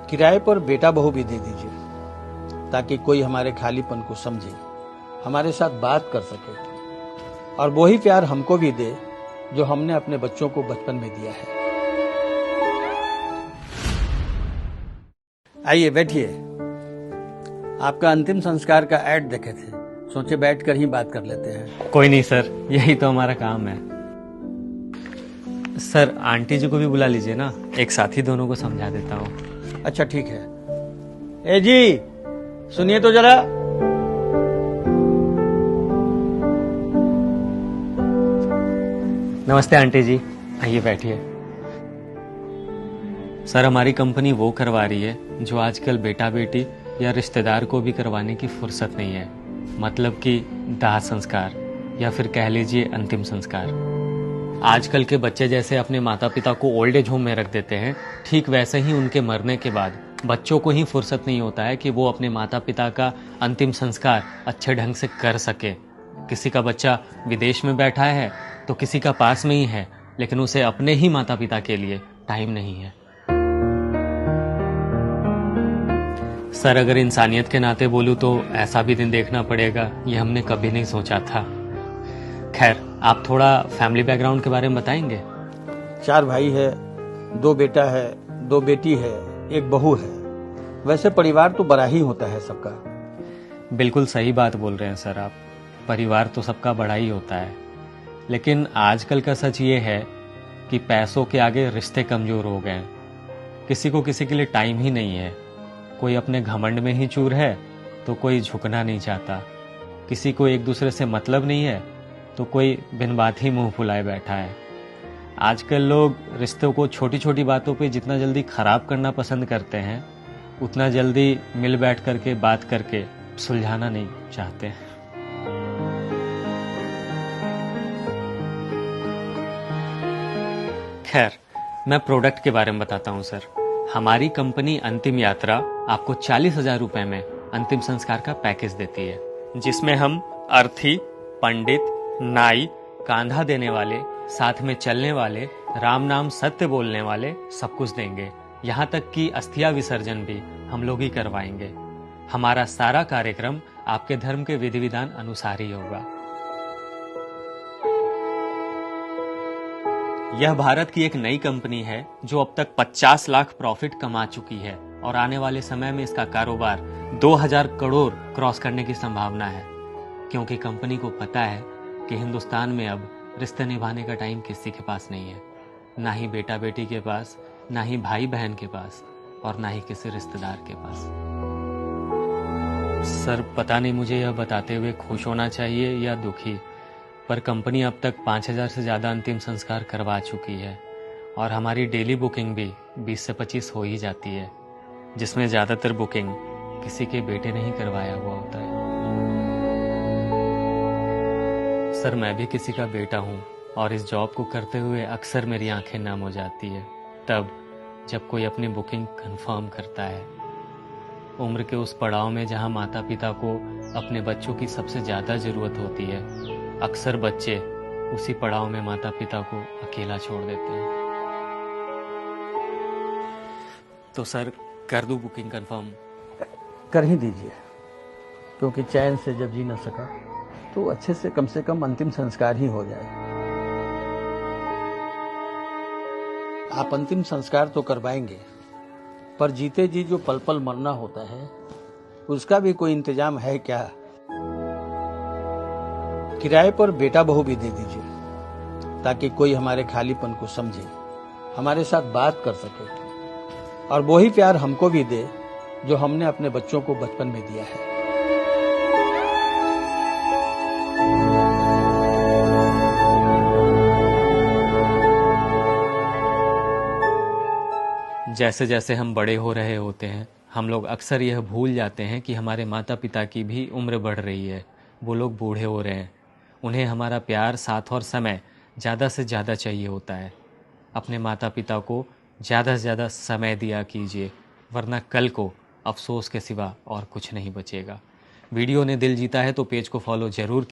किराए पर बेटा बहू भी दे दीजिए ताकि कोई हमारे खालीपन को समझे, हमारे साथ बात कर सके और वही प्यार हमको भी दे जो हमने अपने बच्चों को बचपन में दिया है। आइए बैठिए। आपका अंतिम संस्कार का ऐड देखे थे, सोचे बैठकर ही बात कर लेते हैं। कोई नहीं सर, यही तो हमारा काम है। सर आंटी जी को भी बुला लीजिए ना, एक साथ ही दोनों को समझा देता हूँ। अच्छा ठीक है। ए जी सुनिए तो जरा। नमस्ते आंटी जी, आइए बैठिए। सर हमारी कंपनी वो करवा रही है जो आजकल बेटा बेटी या रिश्तेदार को भी करवाने की फुर्सत नहीं है, मतलब कि दाह संस्कार या फिर कह लीजिए अंतिम संस्कार। आजकल के बच्चे जैसे अपने माता पिता को ओल्ड एज होम में रख देते हैं, ठीक वैसे ही उनके मरने के बाद बच्चों को ही फुर्सत नहीं होता है कि वो अपने माता पिता का अंतिम संस्कार अच्छे ढंग से कर सके। किसी का बच्चा विदेश में बैठा है तो किसी का पास में ही है, लेकिन उसे अपने ही माता पिता के लिए टाइम नहीं है। सर अगर इंसानियत के नाते बोलूं तो ऐसा भी दिन देखना पड़ेगा, ये हमने कभी नहीं सोचा था। खैर आप थोड़ा फैमिली बैकग्राउंड के बारे में बताएंगे? 4 भाई है, 2 बेटा है, 2 बेटी है, 1 बहू है। वैसे परिवार तो बड़ा ही होता है सबका। बिल्कुल सही बात बोल रहे हैं सर आप, परिवार तो सबका बड़ा ही होता है, लेकिन आजकल का सच ये है कि पैसों के आगे रिश्ते कमजोर हो गए हैं। किसी को किसी के लिए टाइम ही नहीं है, कोई अपने घमंड में ही चूर है तो कोई झुकना नहीं चाहता, किसी को एक दूसरे से मतलब नहीं है तो कोई बिन बात ही मुंह फुलाए बैठा है। आजकल लोग रिश्तों को छोटी छोटी बातों पे जितना जल्दी खराब करना पसंद करते हैं, उतना जल्दी मिल बैठ करके बात करके सुलझाना नहीं चाहते। खैर मैं प्रोडक्ट के बारे में बताता हूँ सर। हमारी कंपनी अंतिम यात्रा आपको 40,000 रुपए में अंतिम संस्कार का पैकेज देती है, जिसमें हम अर्थी, पंडित, नाई, कांधा देने वाले, साथ में चलने वाले, राम नाम सत्य बोलने वाले सब कुछ देंगे। यहाँ तक कि अस्थिया विसर्जन भी हम लोग ही करवाएंगे। हमारा सारा कार्यक्रम आपके धर्म के विधि विधान अनुसार ही होगा। यह भारत की एक नई कंपनी है जो अब तक 50 लाख प्रॉफिट कमा चुकी है और आने वाले समय में इसका कारोबार 2000 करोड़ क्रॉस करने की संभावना है, क्योंकि कंपनी को पता है कि हिंदुस्तान में अब रिश्ते निभाने का टाइम किसी के पास नहीं है, ना ही बेटा बेटी के पास, ना ही भाई बहन के पास और ना ही किसी रिश्तेदार के पास। सर पता नहीं मुझे यह बताते हुए खुश होना चाहिए या दुखी, पर कंपनी अब तक 5000 से ज़्यादा अंतिम संस्कार करवा चुकी है और हमारी डेली बुकिंग भी 20 से 25 हो ही जाती है, जिसमें ज़्यादातर बुकिंग किसी के बेटे ने ही करवाया हुआ होता है। सर मैं भी किसी का बेटा हूँ और इस जॉब को करते हुए अक्सर मेरी आंखें नम हो जाती है तब जब कोई अपनी बुकिंग कंफर्म करता है। उम्र के उस पड़ाव में जहाँ माता पिता को अपने बच्चों की सबसे ज़्यादा ज़रूरत होती है, अक्सर बच्चे उसी पड़ाव में माता पिता को अकेला छोड़ देते हैं। तो सर कर दूं बुकिंग कंफर्म? कर ही दीजिए, क्योंकि चैन से जब जी न सका तो अच्छे से कम अंतिम संस्कार ही हो जाए। आप अंतिम संस्कार तो करवाएंगे, पर जीते जी जो पल पल मरना होता है उसका भी कोई इंतजाम है क्या? किराए पर बेटा बहू भी दे दीजिए ताकि कोई हमारे खालीपन को समझे, हमारे साथ बात कर सके और वही प्यार हमको भी दे जो हमने अपने बच्चों को बचपन में दिया है। जैसे जैसे हम बड़े हो रहे होते हैं, हम लोग अक्सर यह भूल जाते हैं कि हमारे माता पिता की भी उम्र बढ़ रही है, वो लोग बूढ़े हो रहे हैं। उन्हें हमारा प्यार, साथ और समय ज़्यादा से ज़्यादा चाहिए होता है। अपने माता पिता को ज़्यादा से ज़्यादा समय दिया कीजिए, वरना कल को अफसोस के सिवा और कुछ नहीं बचेगा। वीडियो ने दिल जीता है तो पेज को फॉलो जरूर